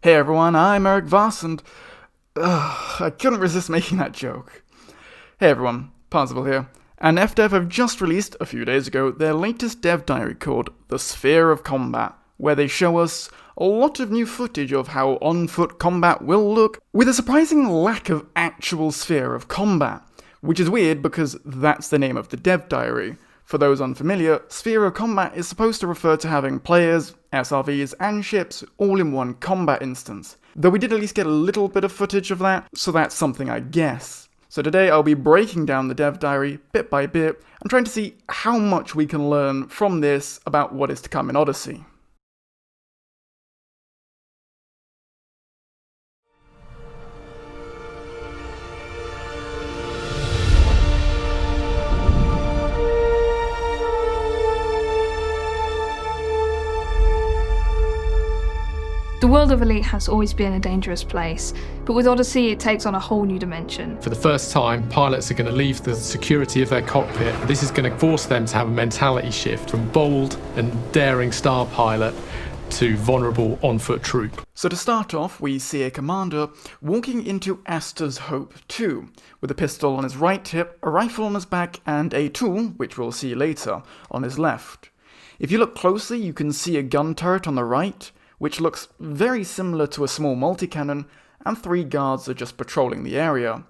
Hey everyone, I'm Eric Voss, and I couldn't resist making that joke. Hey everyone, Parzival here, and FDev have just released, a few days ago, their latest dev diary called The Sphere of Combat, where they show us a lot of new footage of how on-foot combat will look, with a surprising lack of actual sphere of combat, which is weird because that's the name of the dev diary. For those unfamiliar, sphere of combat is supposed to refer to having players, SRVs, and ships all in one combat instance, though we did at least get a little bit of footage of that, so that's something I guess. So today I'll be breaking down the dev diary bit by bit and trying to see how much we can learn from this about what is to come in Odyssey. The world of Elite has always been a dangerous place, but with Odyssey it takes on a whole new dimension. For the first time, pilots are going to leave the security of their cockpit. This is going to force them to have a mentality shift from bold and daring star pilot to vulnerable on-foot troop. So to start off, we see a commander walking into Asta's Hope 2, with a pistol on his right hip, a rifle on his back, and a tool, which we'll see later, on his left. If you look closely, you can see a gun turret on the right, which looks very similar to a small multi-cannon, and 3 guards are just patrolling the area.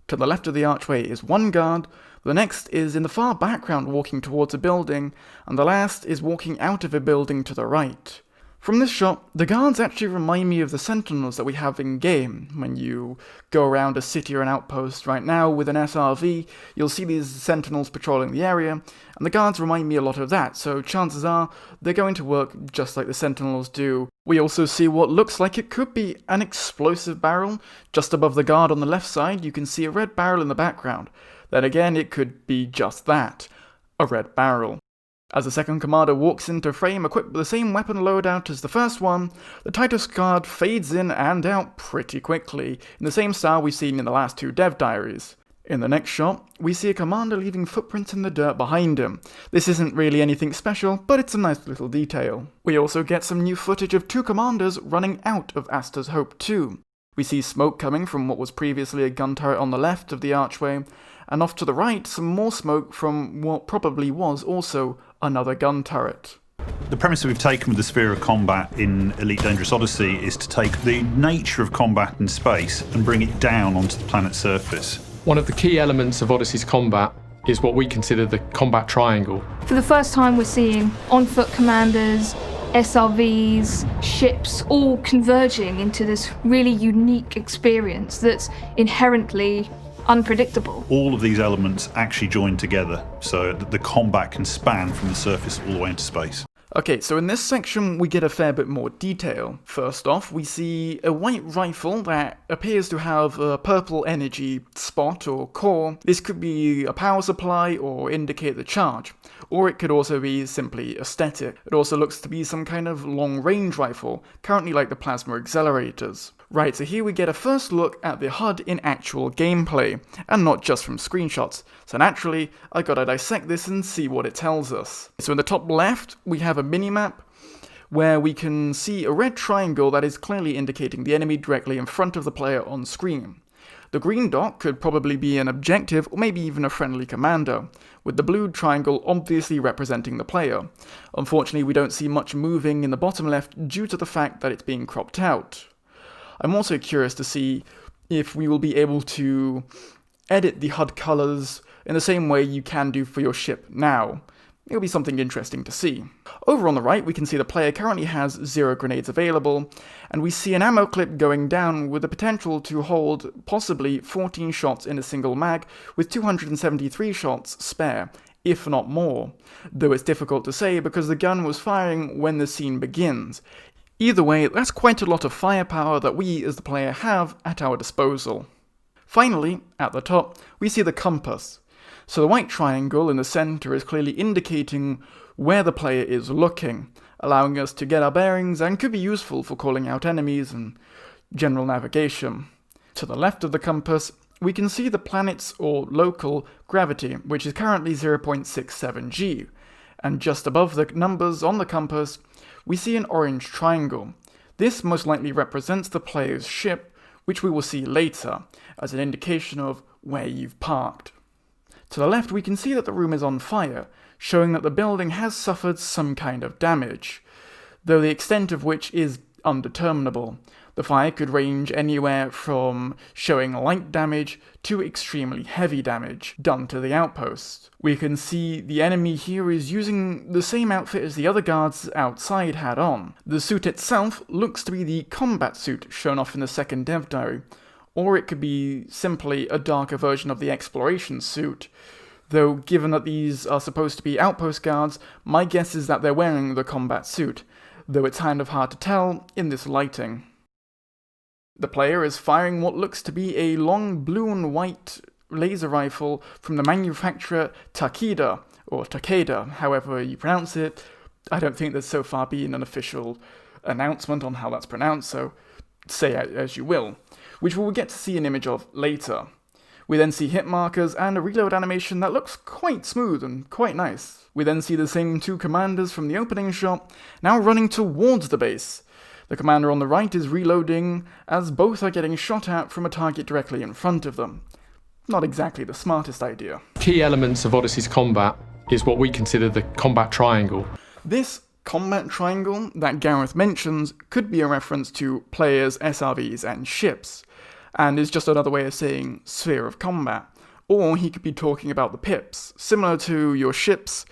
To the left of the archway is 1 guard, the next is in the far background walking towards a building, and the last is walking out of a building to the right. From this shot, the guards actually remind me of the sentinels that we have in-game. When you go around a city or an outpost right now with an SRV, you'll see these sentinels patrolling the area, and the guards remind me a lot of that, so chances are they're going to work just like the sentinels do. We also see what looks like it could be an explosive barrel. Just above the guard on the left side, you can see a red barrel in the background. Then again, it could be just that, a red barrel. As the second commander walks into frame equipped with the same weapon loadout as the first one, the Titus card fades in and out pretty quickly, in the same style we've seen in the last 2 dev diaries. In the next shot, we see a commander leaving footprints in the dirt behind him. This isn't really anything special, but it's a nice little detail. We also get some new footage of 2 commanders running out of Asta's Hope 2. We see smoke coming from what was previously a gun turret on the left of the archway, and off to the right, some more smoke from what probably was also another gun turret. The premise that we've taken with the Sphere of Combat in Elite Dangerous Odyssey is to take the nature of combat in space and bring it down onto the planet's surface. One of the key elements of Odyssey's combat is what we consider the combat triangle. For the first time we're seeing on-foot commanders, SRVs, ships all converging into this really unique experience that's inherently unpredictable. All of these elements actually join together so that the combat can span from the surface all the way into space. Okay, so in this section we get a fair bit more detail. First off, we see a white rifle that appears to have a purple energy spot or core. This could be a power supply or indicate the charge, or it could also be simply aesthetic. It also looks to be some kind of long-range rifle, currently like the plasma accelerators. Right, so here we get a first look at the HUD in actual gameplay, and not just from screenshots. So naturally, I gotta dissect this and see what it tells us. So in the top left, we have a minimap where we can see a red triangle that is clearly indicating the enemy directly in front of the player on screen. The green dot could probably be an objective or maybe even a friendly commander, with the blue triangle obviously representing the player. Unfortunately, we don't see much moving in the bottom left due to the fact that it's being cropped out. I'm also curious to see if we will be able to edit the HUD colors in the same way you can do for your ship now. It'll be something interesting to see. Over on the right, we can see the player currently has 0 grenades available, and we see an ammo clip going down with the potential to hold possibly 14 shots in a single mag, with 273 shots spare, if not more, though it's difficult to say because the gun was firing when the scene begins. Either way, that's quite a lot of firepower that we as the player have at our disposal. Finally, at the top, we see the compass. So the white triangle in the center is clearly indicating where the player is looking, allowing us to get our bearings and could be useful for calling out enemies and general navigation. To the left of the compass, we can see the planet's or local gravity, which is currently 0.67 g, and just above the numbers on the compass, we see an orange triangle. This most likely represents the player's ship, which we will see later, as an indication of where you've parked. To the left, we can see that the room is on fire, showing that the building has suffered some kind of damage, though the extent of which is undeterminable. The fire could range anywhere from showing light damage to extremely heavy damage done to the outpost. We can see the enemy here is using the same outfit as the other guards outside had on. The suit itself looks to be the combat suit shown off in the second dev diary, or it could be simply a darker version of the exploration suit. Though given that these are supposed to be outpost guards, my guess is that they're wearing the combat suit, though it's kind of hard to tell in this lighting. The player is firing what looks to be a long blue and white laser rifle from the manufacturer Takeda, or Takeda, however you pronounce it. I don't think there's so far been an official announcement on how that's pronounced, so say as you will, which we'll get to see an image of later. We then see hit markers and a reload animation that looks quite smooth and quite nice. We then see the same two commanders from the opening shot, now running towards the base. The commander on the right is reloading, as both are getting shot at from a target directly in front of them. Not exactly the smartest idea. Key elements of Odyssey's combat is what we consider the combat triangle. This combat triangle that Gareth mentions could be a reference to players, SRVs, and ships, and is just another way of saying sphere of combat. Or he could be talking about the pips, similar to your ships,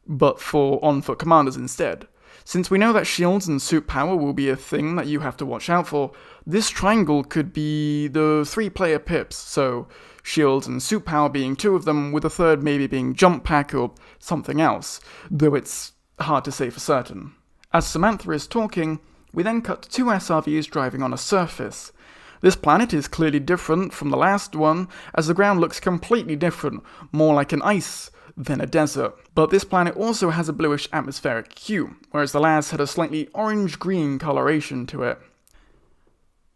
but for on-foot commanders instead. Since we know that shields and suit power will be a thing that you have to watch out for, this triangle could be the 3-player pips, so shields and suit power being 2 of them, with a third maybe being jump pack or something else, though it's hard to say for certain. As Samantha is talking, we then cut to 2 SRVs driving on a surface. This planet is clearly different from the last one, as the ground looks completely different, more like an ice than a desert. But this planet also has a bluish atmospheric hue, whereas the last had a slightly orange-green coloration to it.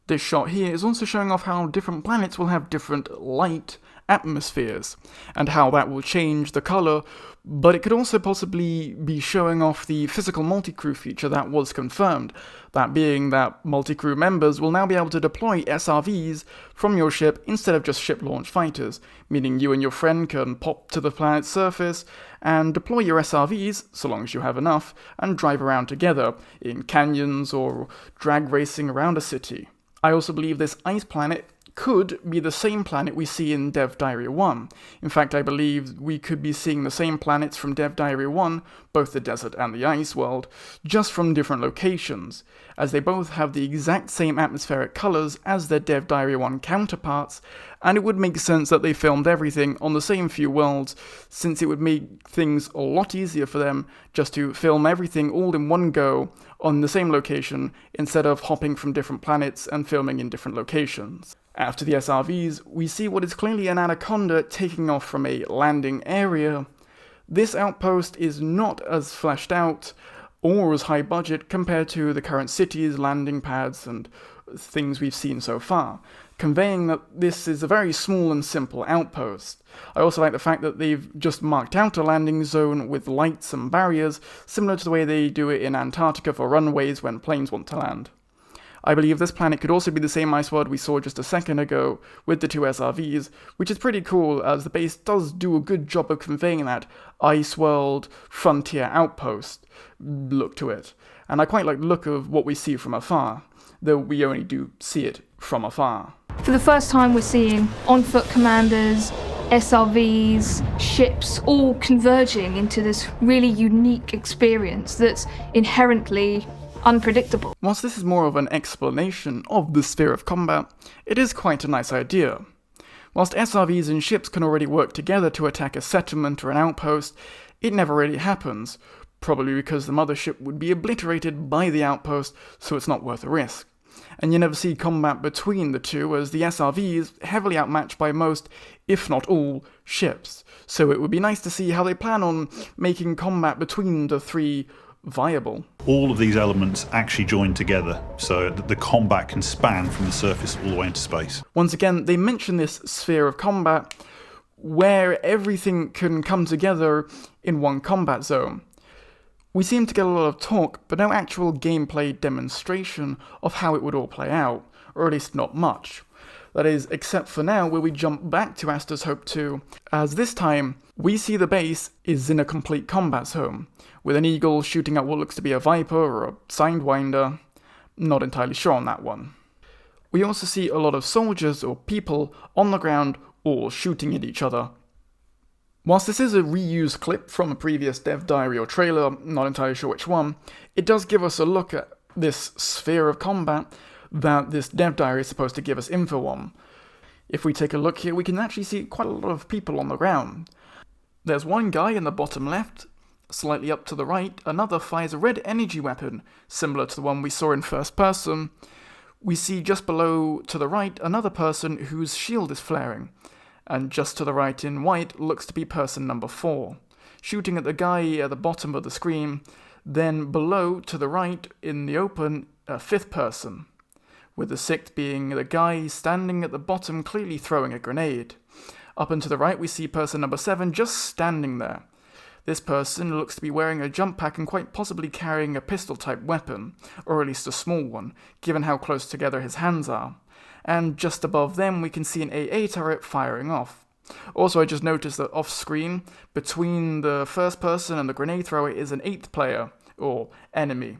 This shot here is also showing off how different planets will have different light atmospheres, and how that will change the colour, but it could also possibly be showing off the physical multi-crew feature that was confirmed, that being that multi-crew members will now be able to deploy SRVs from your ship instead of just ship-launched fighters, meaning you and your friend can pop to the planet's surface and deploy your SRVs, so long as you have enough, and drive around together in canyons or drag racing around a city. I also believe this ice planet could be the same planet we see in Dev Diary 1. In fact, I believe we could be seeing the same planets from Dev Diary 1, both the desert and the ice world, just from different locations, as they both have the exact same atmospheric colours as their Dev Diary 1 counterparts, and it would make sense that they filmed everything on the same few worlds, since it would make things a lot easier for them just to film everything all in one go on the same location, instead of hopping from different planets and filming in different locations. After the SRVs, we see what is clearly an anaconda taking off from a landing area. This outpost is not as fleshed out or as high budget compared to the current cities, landing pads, and things we've seen so far, conveying that this is a very small and simple outpost. I also like the fact that they've just marked out a landing zone with lights and barriers, similar to the way they do it in Antarctica for runways when planes want to land. I believe this planet could also be the same ice world we saw just a second ago with the 2 SRVs, which is pretty cool as the base does do a good job of conveying that ice world frontier outpost look to it. And I quite like the look of what we see from afar, though we only do see it from afar. For the first time, we're seeing on-foot commanders, SRVs, ships, all converging into this really unique experience that's inherently unpredictable. Whilst this is more of an explanation of the sphere of combat, it is quite a nice idea. Whilst SRVs and ships can already work together to attack a settlement or an outpost, it never really happens, probably because the mothership would be obliterated by the outpost, so it's not worth the risk. And you never see combat between the two, as the SRV is heavily outmatched by most, if not all, ships. So it would be nice to see how they plan on making combat between the 3 viable. All of these elements actually join together, so that the combat can span from the surface all the way into space. Once again, they mention this sphere of combat, where everything can come together in one combat zone. We seem to get a lot of talk, but no actual gameplay demonstration of how it would all play out, or at least not much. That is, except for now, where we jump back to Astor's Hope 2, as this time, we see the base is in a complete combat zone, with an eagle shooting at what looks to be a viper or a sidewinder. Not entirely sure on that one. We also see a lot of soldiers or people on the ground all shooting at each other. Whilst this is a reused clip from a previous dev diary or trailer, not entirely sure which one, it does give us a look at this sphere of combat that this dev diary is supposed to give us info on. If we take a look here, we can actually see quite a lot of people on the ground. There's one guy in the bottom left. Slightly up to the right, another fires a red energy weapon, similar to the one we saw in first person. We see just below to the right another person whose shield is flaring, and just to the right in white looks to be person number 4, shooting at the guy at the bottom of the screen. Then below to the right in the open, a 5th person, with the 6th being the guy standing at the bottom clearly throwing a grenade. Up and to the right we see person number 7 just standing there. This person looks to be wearing a jump pack and quite possibly carrying a pistol-type weapon, or at least a small one, given how close together his hands are. And just above them we can see an AA turret firing off. Also, I just noticed that off-screen, between the first person and the grenade thrower is an 8th player, or enemy.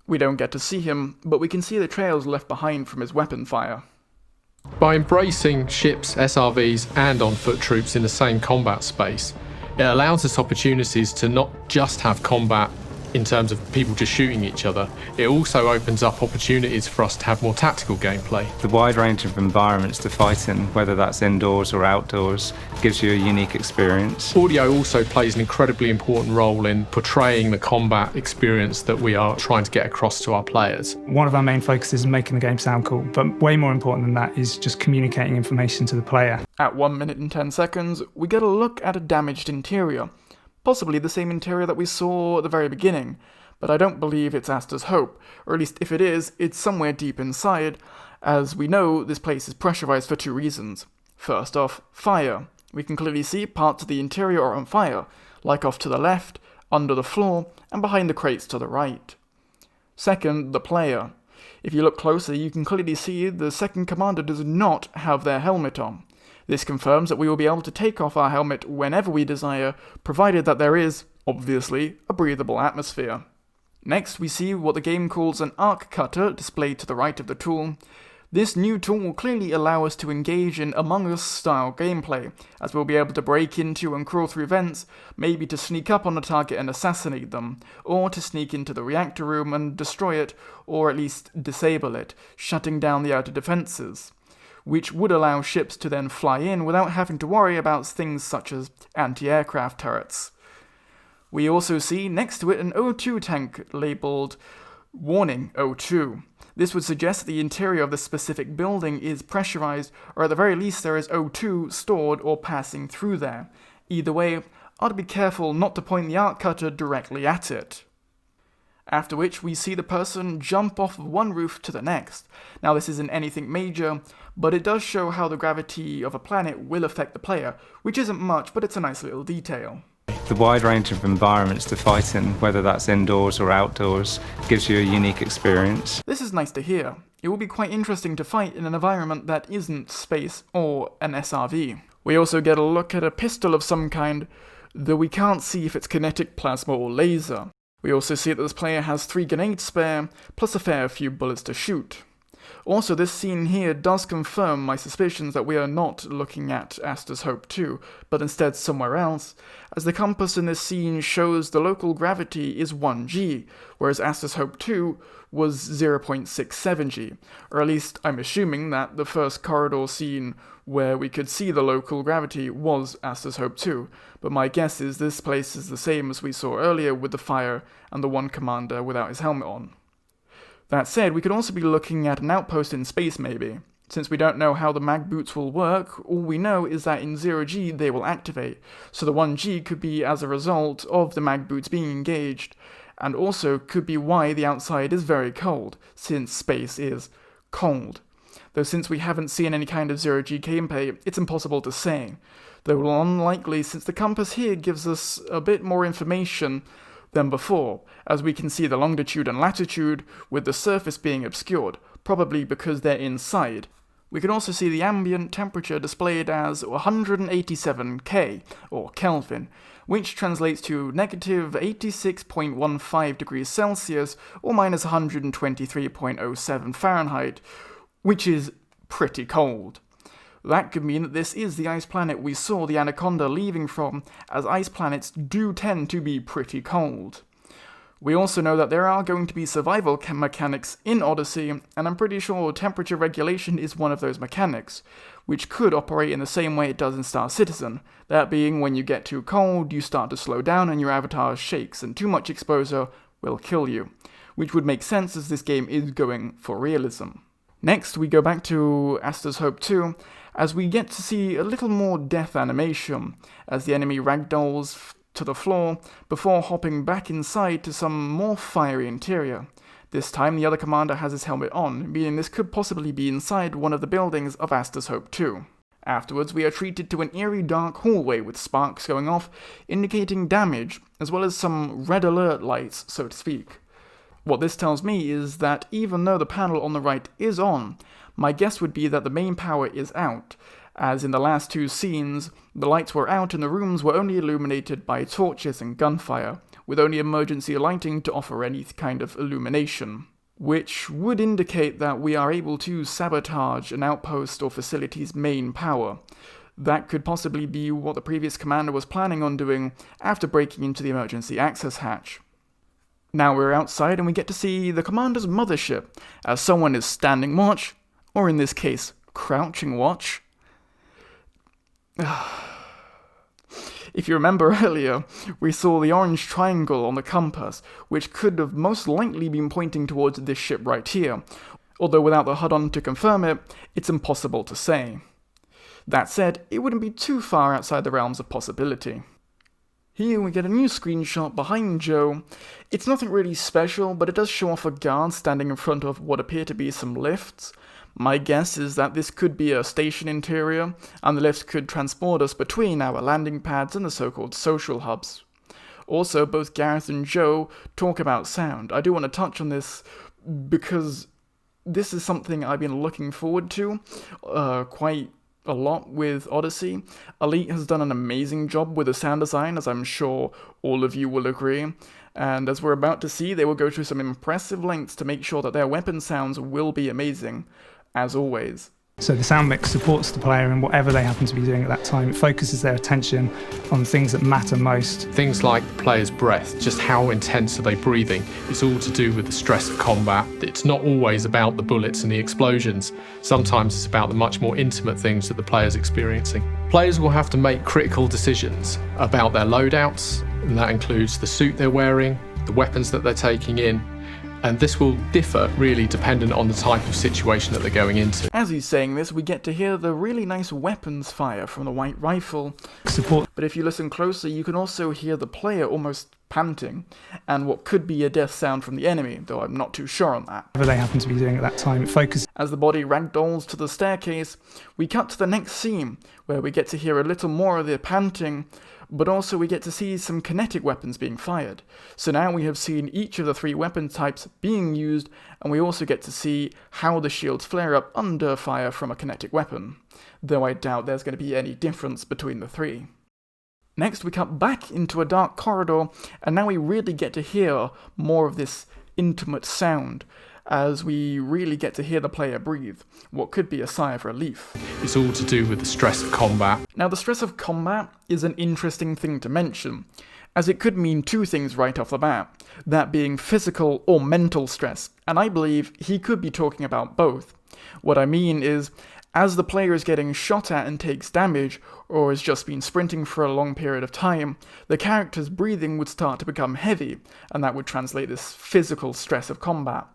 We don't get to see him, but we can see the trails left behind from his weapon fire. By embracing ships, SRVs and on-foot troops in the same combat space, it allows us opportunities to not just have combat in terms of people just shooting each other. It also opens up opportunities for us to have more tactical gameplay. The wide range of environments to fight in, whether that's indoors or outdoors, gives you a unique experience. Audio also plays an incredibly important role in portraying the combat experience that we are trying to get across to our players. One of our main focuses is making the game sound cool, but way more important than that is just communicating information to the player. At 1 minute and 10 seconds, we get a look at a damaged interior. Possibly the same interior that we saw at the very beginning, but I don't believe it's Astor's Hope, or at least if it is, it's somewhere deep inside. As we know, this place is pressurized for 2 reasons. First off, fire. We can clearly see parts of the interior are on fire, like off to the left, under the floor, and behind the crates to the right. Second, the player. If you look closer, you can clearly see the second commander does not have their helmet on. This confirms that we will be able to take off our helmet whenever we desire, provided that there is, obviously, a breathable atmosphere. Next, we see what the game calls an arc cutter displayed to the right of the tool. This new tool will clearly allow us to engage in Among Us style gameplay, as we'll be able to break into and crawl through vents, maybe to sneak up on a target and assassinate them, or to sneak into the reactor room and destroy it, or at least disable it, shutting down the outer defenses, which would allow ships to then fly in without having to worry about things such as anti-aircraft turrets. We also see next to it an O2 tank labelled Warning O2. This would suggest that the interior of the specific building is pressurized, or at the very least there is O2 stored or passing through there. Either way, I'd be careful not to point the arc cutter directly at it. After which we see the person jump off of one roof to the next. Now this isn't anything major, but it does show how the gravity of a planet will affect the player, which isn't much, but it's a nice little detail. The wide range of environments to fight in, whether that's indoors or outdoors, gives you a unique experience. This is nice to hear. It will be quite interesting to fight in an environment that isn't space or an SRV. We also get a look at a pistol of some kind, though we can't see if it's kinetic, plasma or laser. We also see that this player has 3 grenades spare, plus a fair few bullets to shoot. Also, this scene here does confirm my suspicions that we are not looking at Astor's Hope 2, but instead somewhere else, as the compass in this scene shows the local gravity is 1g, whereas Astor's Hope 2 was 0.67g, or at least I'm assuming that the first corridor scene where we could see the local gravity was Astor's Hope 2, but my guess is this place is the same as we saw earlier with the fire and the one commander without his helmet on. That said, we could also be looking at an outpost in space maybe. Since we don't know how the mag boots will work, all we know is that in 0G they will activate, so the 1G could be as a result of the mag boots being engaged, and also could be why the outside is very cold, since space is cold. Though since we haven't seen any kind of 0G gameplay, it's impossible to say, though unlikely since the compass here gives us a bit more information than before, as we can see the longitude and latitude with the surface being obscured, probably because they're inside. We can also see the ambient temperature displayed as 187 K, or Kelvin, which translates to negative 86.15 degrees Celsius, or minus 123.07 Fahrenheit, which is pretty cold. That could mean that this is the ice planet we saw the Anaconda leaving from, as ice planets do tend to be pretty cold. We also know that there are going to be survival mechanics in Odyssey, and I'm pretty sure temperature regulation is one of those mechanics, which could operate in the same way it does in Star Citizen, that being when you get too cold, you start to slow down and your avatar shakes, and too much exposure will kill you, which would make sense as this game is going for realism. Next, we go back to Asta's Hope 2, as we get to see a little more death animation, as the enemy ragdolls to the floor before hopping back inside to some more fiery interior. This time the other commander has his helmet on, meaning this could possibly be inside one of the buildings of Asta's Hope 2. Afterwards, we are treated to an eerie dark hallway with sparks going off, indicating damage, as well as some red alert lights, so to speak. What this tells me is that even though the panel on the right is on, my guess would be that the main power is out, as in the last two scenes, the lights were out and the rooms were only illuminated by torches and gunfire, with only emergency lighting to offer any kind of illumination, which would indicate that we are able to sabotage an outpost or facility's main power. That could possibly be what the previous commander was planning on doing after breaking into the emergency access hatch. Now we're outside and we get to see the commander's mothership, as someone is standing watch, or in this case, crouching watch. If you remember earlier, we saw the orange triangle on the compass, which could have most likely been pointing towards this ship right here, although without the HUD on to confirm it, it's impossible to say. That said, it wouldn't be too far outside the realms of possibility. Here we get a new screenshot behind Joe. It's nothing really special, but it does show off a guard standing in front of what appear to be some lifts. My guess is that this could be a station interior, and the lifts could transport us between our landing pads and the so-called social hubs. Also, both Gareth and Joe talk about sound. I do want to touch on this because this is something I've been looking forward to quite a lot with Odyssey. Elite has done an amazing job with the sound design, as I'm sure all of you will agree. And as we're about to see, they will go through some impressive lengths to make sure that their weapon sounds will be amazing, as always. So the sound mix supports the player in whatever they happen to be doing at that time. It focuses their attention on things that matter most. Things like the player's breath, just how intense are they breathing? It's all to do with the stress of combat. It's not always about the bullets and the explosions. Sometimes it's about the much more intimate things that the player's experiencing. Players will have to make critical decisions about their loadouts, and that includes the suit they're wearing, the weapons that they're taking in, and this will differ really dependent on the type of situation that they're going into. As he's saying this, we get to hear the really nice weapons fire from the white rifle. But if you listen closely, you can also hear the player almost panting, and what could be a death sound from the enemy, though I'm not too sure on that. Whatever they happen to be doing at that time, it focuses. As the body ragdolls to the staircase, we cut to the next scene, where we get to hear a little more of the panting, but also we get to see some kinetic weapons being fired. So now we have seen each of the three weapon types being used, and we also get to see how the shields flare up under fire from a kinetic weapon, though I doubt there's going to be any difference between the three. Next we cut back into a dark corridor, and now we really get to hear more of this intimate sound, as we really get to hear the player breathe, what could be a sigh of relief. It's all to do with the stress of combat. Now, the stress of combat is an interesting thing to mention, as it could mean two things right off the bat, that being physical or mental stress, and I believe he could be talking about both. What I mean is, as the player is getting shot at and takes damage, or has just been sprinting for a long period of time, the character's breathing would start to become heavy, and that would translate this physical stress of combat.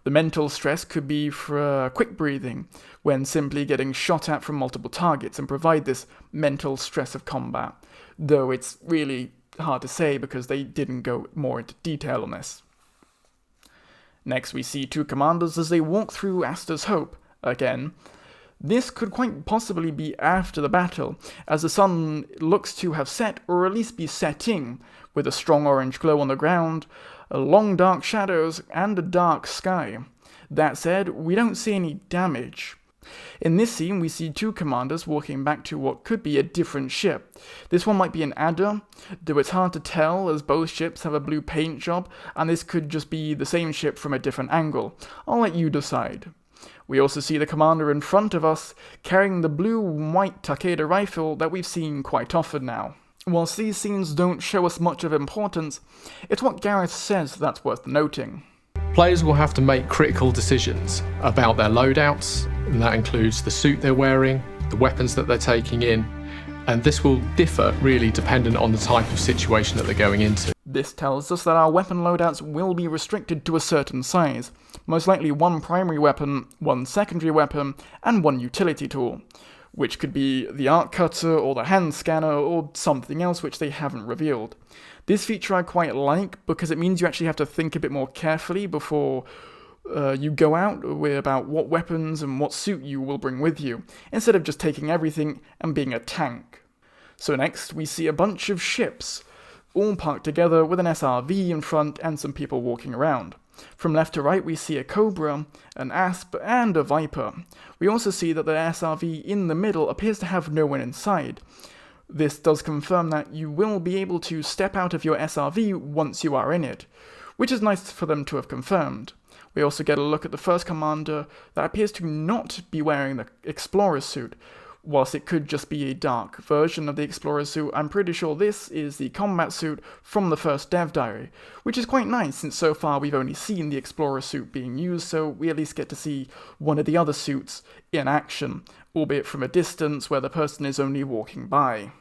The mental stress could be for quick breathing, when simply getting shot at from multiple targets, and provide this mental stress of combat, though it's really hard to say because they didn't go more into detail on this. Next we see two commanders as they walk through Asta's Hope, again. This could quite possibly be after the battle, as the sun looks to have set, or at least be setting, with a strong orange glow on the ground, long dark shadows, and a dark sky. That said, we don't see any damage. In this scene, we see two commanders walking back to what could be a different ship. This one might be an adder, though it's hard to tell as both ships have a blue paint job, and this could just be the same ship from a different angle. I'll let you decide. We also see the commander in front of us, carrying the blue-white Takeda rifle that we've seen quite often now. Whilst these scenes don't show us much of importance, it's what Gareth says that's worth noting. Players will have to make critical decisions about their loadouts, and that includes the suit they're wearing, the weapons that they're taking in, and this will differ really dependent on the type of situation that they're going into. This tells us that our weapon loadouts will be restricted to a certain size, most likely one primary weapon, one secondary weapon, and one utility tool, which could be the arc cutter or the hand scanner or something else which they haven't revealed. This feature I quite like because it means you actually have to think a bit more carefully before you go out about what weapons and what suit you will bring with you, instead of just taking everything and being a tank. So next we see a bunch of ships, all parked together with an SRV in front and some people walking around. From left to right we see a Cobra, an Asp, and a Viper. We also see that the SRV in the middle appears to have no one inside. This does confirm that you will be able to step out of your SRV once you are in it, which is nice for them to have confirmed. We also get a look at the first commander that appears to not be wearing the Explorer suit. Whilst it could just be a dark version of the Explorer suit, I'm pretty sure this is the combat suit from the first dev diary, which is quite nice since so far we've only seen the Explorer suit being used, so we at least get to see one of the other suits in action, albeit from a distance where the person is only walking by.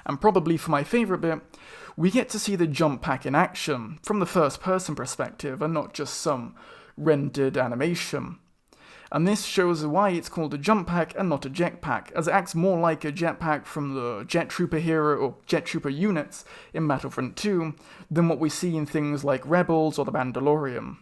And probably for my favourite bit, we get to see the jump pack in action, from the first person perspective and not just some rendered animation. And this shows why it's called a jump pack and not a jetpack, as it acts more like a jetpack from the Jet Trooper hero or Jet Trooper units in Battlefront 2 than what we see in things like Rebels or the Mandalorian.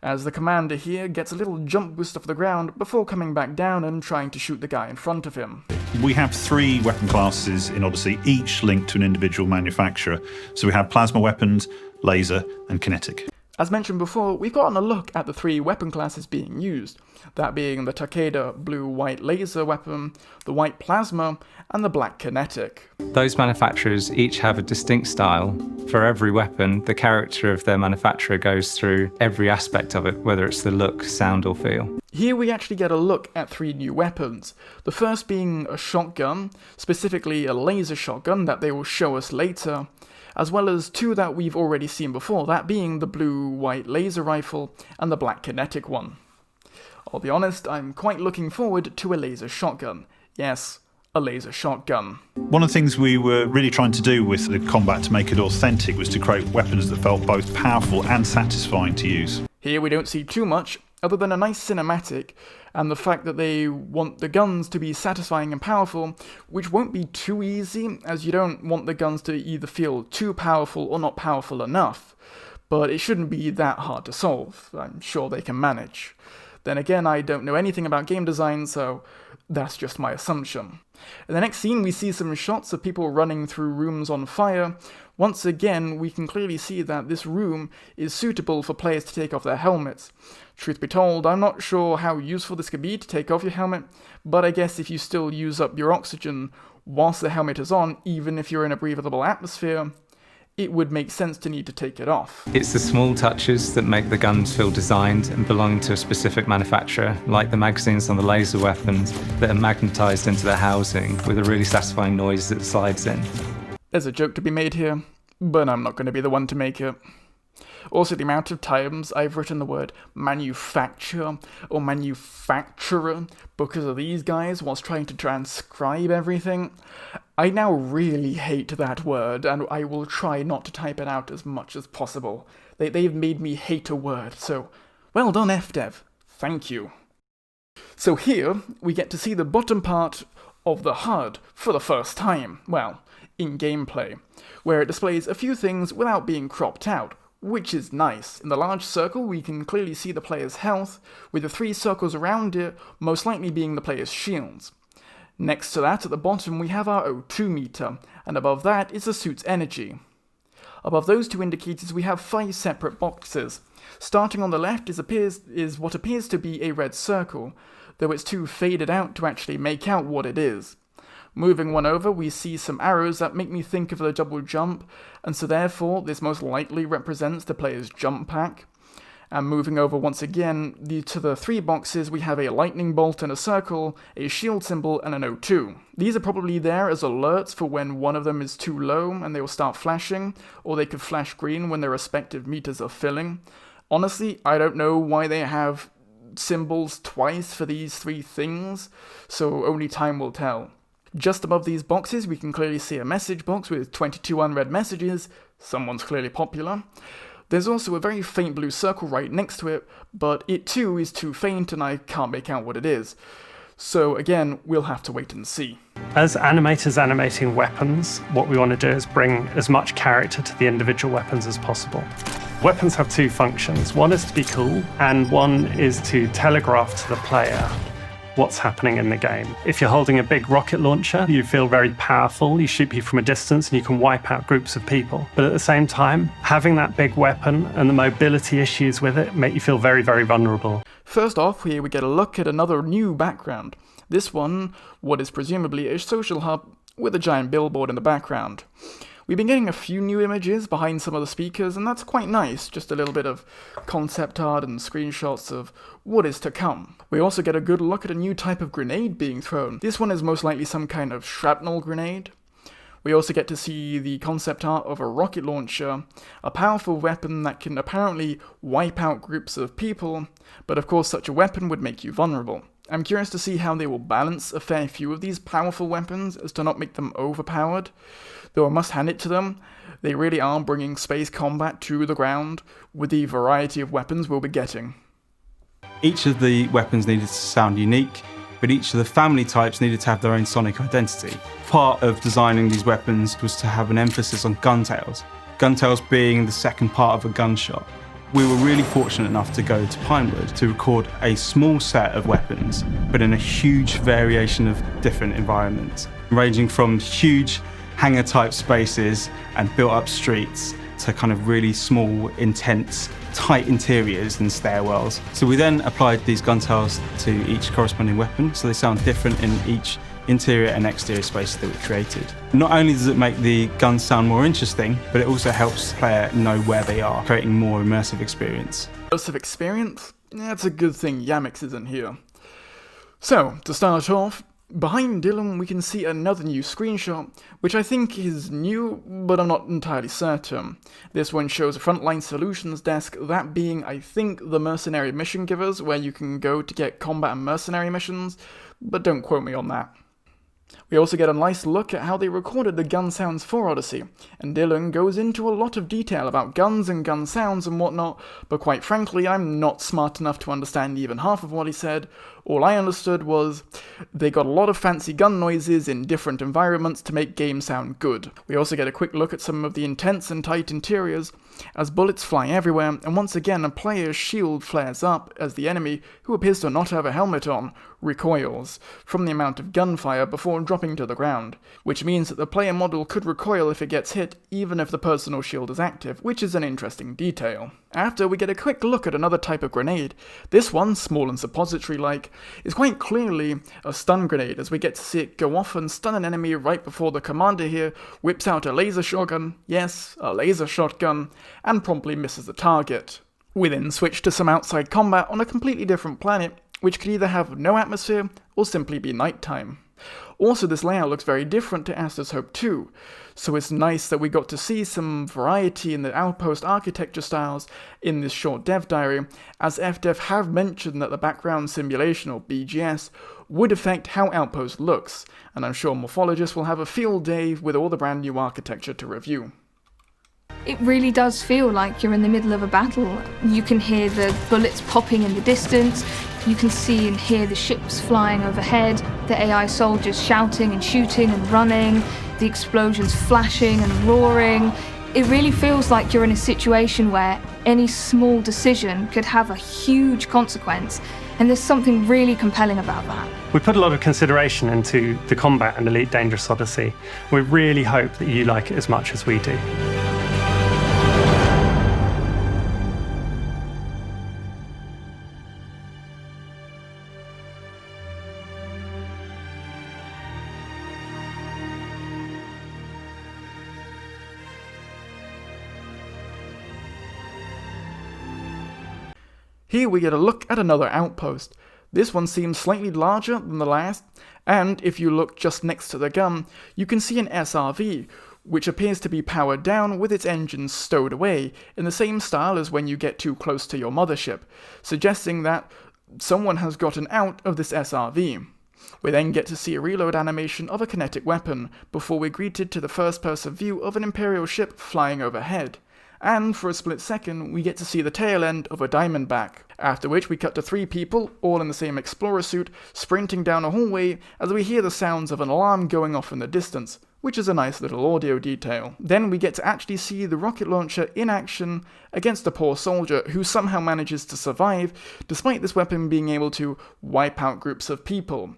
As the commander here gets a little jump boost off the ground before coming back down and trying to shoot the guy in front of him. We have 3 weapon classes in Odyssey, each linked to an individual manufacturer. So we have plasma weapons, laser, and kinetic. As mentioned before, we've gotten a look at the 3 weapon classes being used, that being the Takeda blue-white laser weapon, the white plasma, and the black kinetic. Those manufacturers each have a distinct style. For every weapon, the character of their manufacturer goes through every aspect of it, whether it's the look, sound, or feel. Here we actually get a look at 3 new weapons, the first being a shotgun, specifically a laser shotgun that they will show us later, as well as 2 that we've already seen before, that being the blue-white laser rifle and the black kinetic one. I'll be honest, I'm quite looking forward to a laser shotgun. Yes, a laser shotgun. One of the things we were really trying to do with the combat to make it authentic was to create weapons that felt both powerful and satisfying to use. Here we don't see too much, other than a nice cinematic, and the fact that they want the guns to be satisfying and powerful, which won't be too easy, as you don't want the guns to either feel too powerful or not powerful enough. But it shouldn't be that hard to solve. I'm sure they can manage. Then again, I don't know anything about game design, so that's just my assumption. In the next scene, we see some shots of people running through rooms on fire. Once again, we can clearly see that this room is suitable for players to take off their helmets. Truth be told, I'm not sure how useful this could be to take off your helmet, but I guess if you still use up your oxygen whilst the helmet is on, even if you're in a breathable atmosphere, it would make sense to need to take it off. It's the small touches that make the guns feel designed and belong to a specific manufacturer, like the magazines on the laser weapons that are magnetised into their housing with a really satisfying noise that slides in. There's a joke to be made here, but I'm not going to be the one to make it. Also, the amount of times I've written the word manufacture or manufacturer because of these guys whilst trying to transcribe everything, I now really hate that word, and I will try not to type it out as much as possible. They've made me hate a word, so well done, FDev. Thank you. So here, we get to see the bottom part of the HUD for the first time, well, in gameplay, where it displays a few things without being cropped out, which is nice. In the large circle, we can clearly see the player's health, with the 3 circles around it most likely being the player's shields. Next to that, at the bottom, we have our O2 meter, and above that is the suit's energy. Above those 2 indicators, we have 5 separate boxes. Starting on the left is what appears to be a red circle, though it's too faded out to actually make out what it is. Moving one over, we see some arrows that make me think of the double jump, and so therefore this most likely represents the player's jump pack. And moving over once again to the 3 boxes, we have a lightning bolt in a circle, a shield symbol, and an O2. These are probably there as alerts for when one of them is too low and they will start flashing, or they could flash green when their respective meters are filling. Honestly, I don't know why they have symbols twice for these 3 things, so only time will tell. Just above these boxes, we can clearly see a message box with 22 unread messages. Someone's clearly popular. There's also a very faint blue circle right next to it, but it too is too faint and I can't make out what it is. So again, we'll have to wait and see. As animators animating weapons, what we want to do is bring as much character to the individual weapons as possible. Weapons have 2 functions. One is to be cool, and one is to telegraph to the player what's happening in the game. If you're holding a big rocket launcher, you feel very powerful, you shoot people from a distance and you can wipe out groups of people. But at the same time, having that big weapon and the mobility issues with it make you feel very, very vulnerable. First off, here we get a look at another new background. This one, what is presumably a social hub with a giant billboard in the background. We've been getting a few new images behind some of the speakers, and that's quite nice, just a little bit of concept art and screenshots of what is to come. We also get a good look at a new type of grenade being thrown. This one is most likely some kind of shrapnel grenade. We also get to see the concept art of a rocket launcher, a powerful weapon that can apparently wipe out groups of people, but of course such a weapon would make you vulnerable. I'm curious to see how they will balance a fair few of these powerful weapons as to not make them overpowered, though I must hand it to them, they really are bringing space combat to the ground with the variety of weapons we'll be getting. Each of the weapons needed to sound unique, but each of the family types needed to have their own sonic identity. Part of designing these weapons was to have an emphasis on gun tails, gun tails being the second part of a gunshot. We were really fortunate enough to go to Pinewood to record a small set of weapons, but in a huge variation of different environments, ranging from huge hangar-type spaces and built-up streets to kind of really small, intense, tight interiors and stairwells. So we then applied these gun tails to each corresponding weapon, so they sound different in each interior and exterior space that we created. Not only does it make the guns sound more interesting, but it also helps the player know where they are, creating more immersive experience. Immersive experience? That's a good thing Yamix isn't here. So, to start off, behind Dylan we can see another new screenshot, which I think is new, but I'm not entirely certain. This one shows a Frontline Solutions desk, that being, I think, the mercenary mission givers, where you can go to get combat and mercenary missions, but don't quote me on that. We also get a nice look at how they recorded the gun sounds for Odyssey, and Dylan goes into a lot of detail about guns and gun sounds and whatnot, but quite frankly I'm not smart enough to understand even half of what he said. All I understood was they got a lot of fancy gun noises in different environments to make games sound good. We also get a quick look at some of the intense and tight interiors, as bullets fly everywhere, and once again a player's shield flares up as the enemy, who appears to not have a helmet on, recoils from the amount of gunfire before dropping to the ground, which means that the player model could recoil if it gets hit, even if the personal shield is active, which is an interesting detail. After, we get a quick look at another type of grenade. This one, small and suppository-like, is quite clearly a stun grenade, as we get to see it go off and stun an enemy right before the commander here whips out a laser shotgun, yes, a laser shotgun, and promptly misses the target. We then switch to some outside combat on a completely different planet, which could either have no atmosphere or simply be nighttime. Also, this layout looks very different to Astor's Hope 2, so it's nice that we got to see some variety in the Outpost Architecture styles in this short dev diary, as FDev have mentioned that the background simulation, or BGS, would affect how Outpost looks, and I'm sure morphologists will have a field day with all the brand new architecture to review. It really does feel like you're in the middle of a battle. You can hear the bullets popping in the distance, you can see and hear the ships flying overhead, the AI soldiers shouting and shooting and running, the explosions flashing and roaring. It really feels like you're in a situation where any small decision could have a huge consequence, and there's something really compelling about that. We put a lot of consideration into the combat in Elite Dangerous Odyssey. We really hope that you like it as much as we do. Here we get a look at another outpost. This one seems slightly larger than the last, and if you look just next to the gun, you can see an SRV, which appears to be powered down with its engines stowed away, in the same style as when you get too close to your mothership, suggesting that someone has gotten out of this SRV. We then get to see a reload animation of a kinetic weapon, before we're greeted to the first-person view of an Imperial ship flying overhead. And for a split second, we get to see the tail end of a Diamondback, after which we cut to 3 people, all in the same explorer suit, sprinting down a hallway as we hear the sounds of an alarm going off in the distance, which is a nice little audio detail. Then we get to actually see the rocket launcher in action against a poor soldier who somehow manages to survive, despite this weapon being able to wipe out groups of people.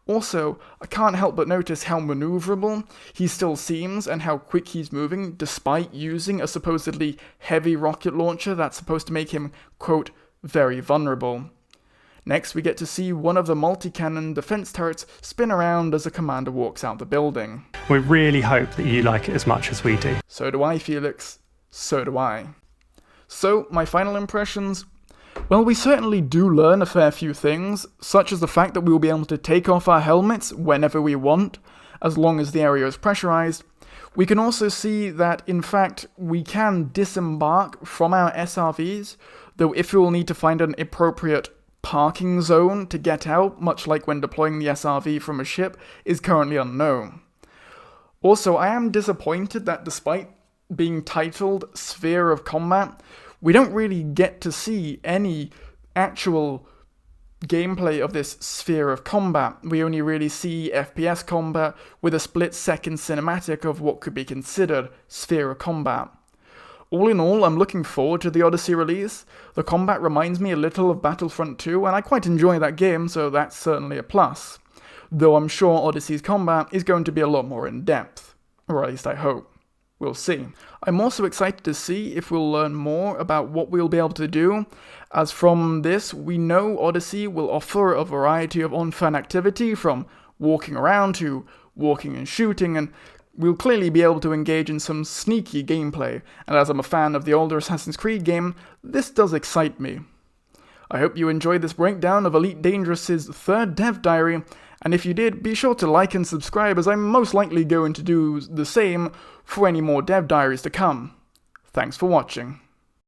Also, I can't help but notice how maneuverable he still seems and how quick he's moving despite using a supposedly heavy rocket launcher that's supposed to make him, quote, very vulnerable. Next, we get to see one of the multi-cannon defense turrets spin around as the commander walks out the building. We really hope that you like it as much as we do. So do I, Felix. So do I. So, my final impressions. Well, we certainly do learn a fair few things, such as the fact that we will be able to take off our helmets whenever we want, as long as the area is pressurized. We can also see that, in fact, we can disembark from our SRVs, though if we will need to find an appropriate parking zone to get out, much like when deploying the SRV from a ship, is currently unknown. Also, I am disappointed that despite being titled Sphere of Combat, we don't really get to see any actual gameplay of this Sphere of Combat. We only really see FPS combat with a split-second cinematic of what could be considered Sphere of Combat. All in all, I'm looking forward to the Odyssey release. The combat reminds me a little of Battlefront 2, and I quite enjoy that game, so that's certainly a plus. Though I'm sure Odyssey's combat is going to be a lot more in-depth. Or at least I hope. We'll see. I'm also excited to see if we'll learn more about what we'll be able to do, as from this, we know Odyssey will offer a variety of on-fan activity, from walking around to walking and shooting, and we'll clearly be able to engage in some sneaky gameplay, and as I'm a fan of the older Assassin's Creed game, this does excite me. I hope you enjoyed this breakdown of Elite Dangerous's third dev diary, and if you did, be sure to like and subscribe, as I'm most likely going to do the same for any more dev diaries to come. Thanks for watching.